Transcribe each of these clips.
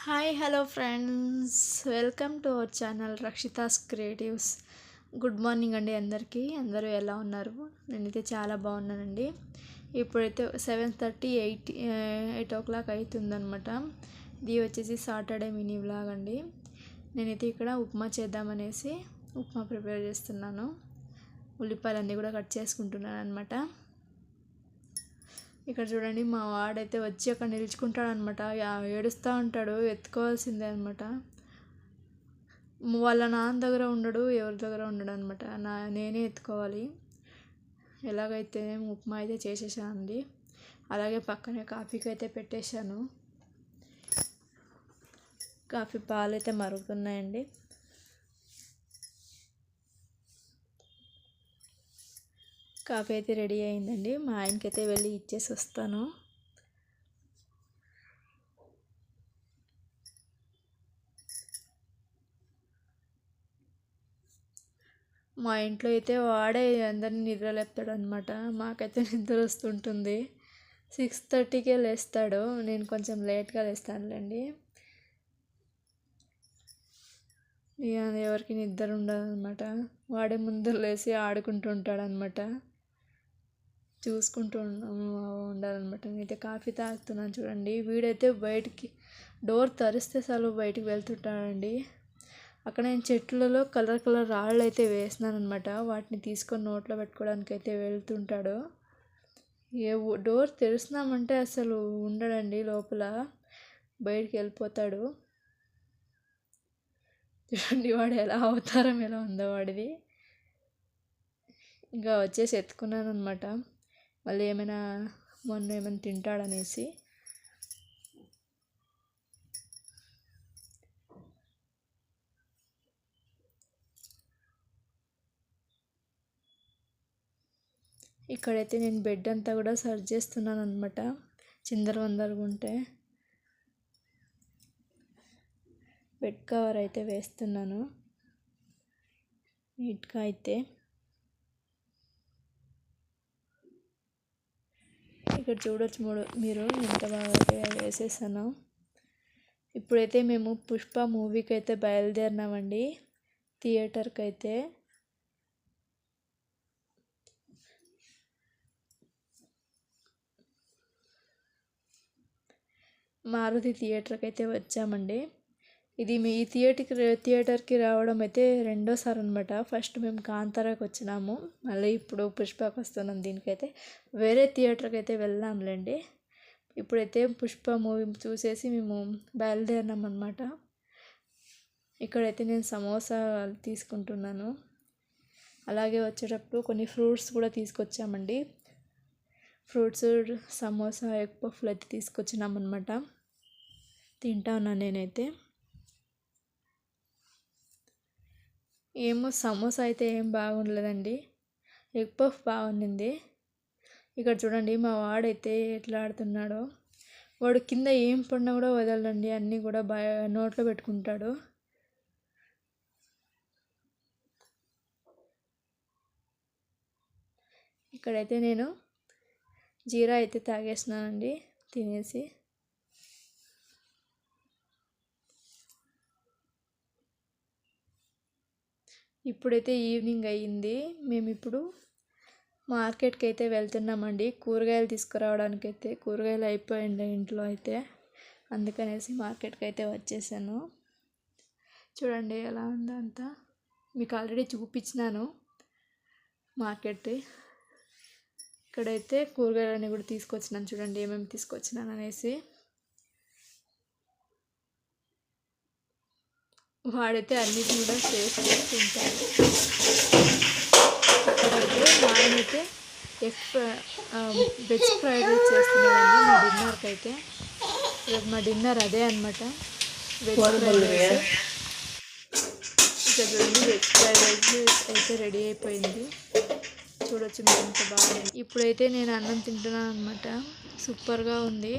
Hi hello friends, welcome to our channel Rakshitha's creatives. Good morning అండి అందరికీ. అందరూ ఎలా ఉన్నారు? నేనైతే చాలా బాగున్నానండి. ఇప్పుడైతే 7:30 8 o'clock అవుతుందనమాట. ఇది వచ్చేసి సాటర్డే మినీ వ్లాగ్ అండి. నేనైతే ఇక్కడ ఉప్మా చేద్దామనేసి ఉప్మా ప్రిపేర్ చేస్తున్నాను. ఉల్లిపాయలన్నీ కూడా కట్ చేసుకుంటున్నాను అనమాట. ఇక్కడ చూడండి, మా వాడైతే వచ్చి అక్కడ నిలుచుకుంటాడు అనమాట. ఏడుస్తూ ఉంటాడు, ఎత్తుకోవాల్సిందే అనమాట. వాళ్ళ నాన్న దగ్గర ఉండడు, ఎవరి దగ్గర ఉండడు అనమాట. నేనే ఎత్తుకోవాలి. ఎలాగైతే ఉప్మా అయితే చేసేసాను అండి. అలాగే పక్కనే కాఫీకి అయితే పెట్టేశాను. కాఫీ పాలు అయితే మరుగుతున్నాయండి. కాఫీ అయితే రెడీ అయిందండి. మా ఆయనకైతే వెళ్ళి ఇచ్చేసి వస్తాను. మా ఇంట్లో అయితే వాడే అందరినీ నిద్ర లేపుతాడు అనమాట. మాకైతే నిద్ర వస్తుంటుంది. 6:30కే లేస్తాడు. నేను కొంచెం లేట్గా లేస్తానులేండి. ఎవరికి నిద్ర ఉండదన్నమాట. వాడే ముందు లేచి ఆడుకుంటూ ఉంటాడనమాట. చూసుకుంటూ ఉండాలన్నమాట. నేనైతే కాఫీ తాగుతున్నాను చూడండి. వీడైతే బయటికి డోర్ తెరిస్తే చాలు బయటికి వెళ్తుంటాడండి. అక్కడ నేను చెట్లలో కలర్ రాళ్ళు అయితే వేసినాను అనమాట. వాటిని తీసుకొని నోట్లో పెట్టుకోవడానికి అయితే వెళ్తుంటాడు. డోర్ తెరిచినామంటే అసలు ఉండడండి లోపల, బయటికి వెళ్ళిపోతాడు. చూడండి వాడు ఎలా అవతారం ఎలా ఉందో వాడిది. ఇంకా వచ్చేసి ఎత్తుకున్నాను అనమాట. మళ్ళీ ఏమైనా తింటాడనేసి. ఇక్కడైతే నేను బెడ్ అంతా కూడా సర్చ్ చేస్తున్నాను అనమాట. చిందరవందరగా ఉంటే బెడ్ కవర్ అయితే వేస్తున్నాను నీట్గా. అయితే ఇక్కడ చూడొచ్చు మీరు ఎంత బాగా అయితే వేసేసాను. ఇప్పుడైతే మేము పుష్ప మూవీకి అయితే బయలుదేరినామండి, థియేటర్కి అయితే. మారుతి థియేటర్కి అయితే వచ్చామండి. ఇది ఈ థియేటర్కి రావడం అయితే రెండోసారి అనమాట. ఫస్ట్ మేము కాంతారాకి వచ్చినాము, మళ్ళీ ఇప్పుడు పుష్పకి వస్తున్నాం. దీనికైతే వేరే థియేటర్కి అయితే వెళ్ళాంలేండి. ఇప్పుడైతే పుష్ప మూవీ చూసేసి మేము బయలుదేరినాం అనమాట. ఇక్కడైతే నేను సమోసా తీసుకుంటున్నాను. అలాగే వచ్చేటప్పుడు కొన్ని ఫ్రూట్స్ కూడా తీసుకొచ్చామండి. ఫ్రూట్స్, సమోసా, ఎగ్ పఫ్లు అయితే తీసుకొచ్చినామన్నమాట. తింటా ఉన్నాను నేనైతే. ఏమో సమోసా అయితే ఏం బాగుండలేదండి, ఎగ్ పఫ్ బాగుండింది. ఇక్కడ చూడండి మా వాడైతే ఎట్లా ఆడుతున్నాడో. వాడు కింద ఏం పడినా కూడా వదలండి, అన్నీ కూడా నోట్లో పెట్టుకుంటాడు. ఇక్కడైతే నేను జీరా అయితే తాగేస్తున్నానండి తినేసి. ఇప్పుడైతే ఈవినింగ్ అయ్యింది. మేము ఇప్పుడు మార్కెట్కి అయితే వెళ్తున్నామండి. కూరగాయలు తీసుకురావడానికి అయితే. కూరగాయలు అయిపోయింది ఇంట్లో అయితే, అందుకనేసి మార్కెట్కి అయితే వచ్చేసాను. చూడండి ఎలా ఉందో అంతా. మీకు ఆల్రెడీ చూపించినాను మార్కెట్. ఇక్కడైతే కూరగాయలన్నీ కూడా తీసుకొచ్చినాను చూడండి, ఏమేమి తీసుకొచ్చినాను అనేసి. వాడైతే అన్నిటిని కూడా టేస్ట్ చేస్తుంటాడు. ఇక్కడైతే మా ఆయనైతే వెజ్ ఫ్రైడ్ రైస్ చేస్తున్నాడండి మా డిన్నర్కి అయితే. రేపు మా డిన్నర్ అదే అనమాట, వెజ్ ఫ్రైడ్ రైస్. ఇక్కడ చూడండి, వెజ్ ఫ్రైడ్ రైస్ అయితే రెడీ అయిపోయింది. చూడొచ్చు మీరు ఎంత బాగుంది. ఇప్పుడైతే నేను అన్నం తింటున్నాను అనమాట. సూపర్గా ఉంది.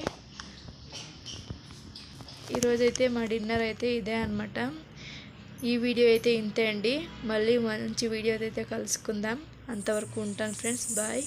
ఈరోజైతే మా డిన్నర్ అయితే ఇదే అనమాట. ఈ వీడియో అయితే ఇంతే అండి. మళ్ళీ మంచి వీడియో అయితే కలుసుకుందాం. అంతవరకు ఉంటాను ఫ్రెండ్స్, బాయ్.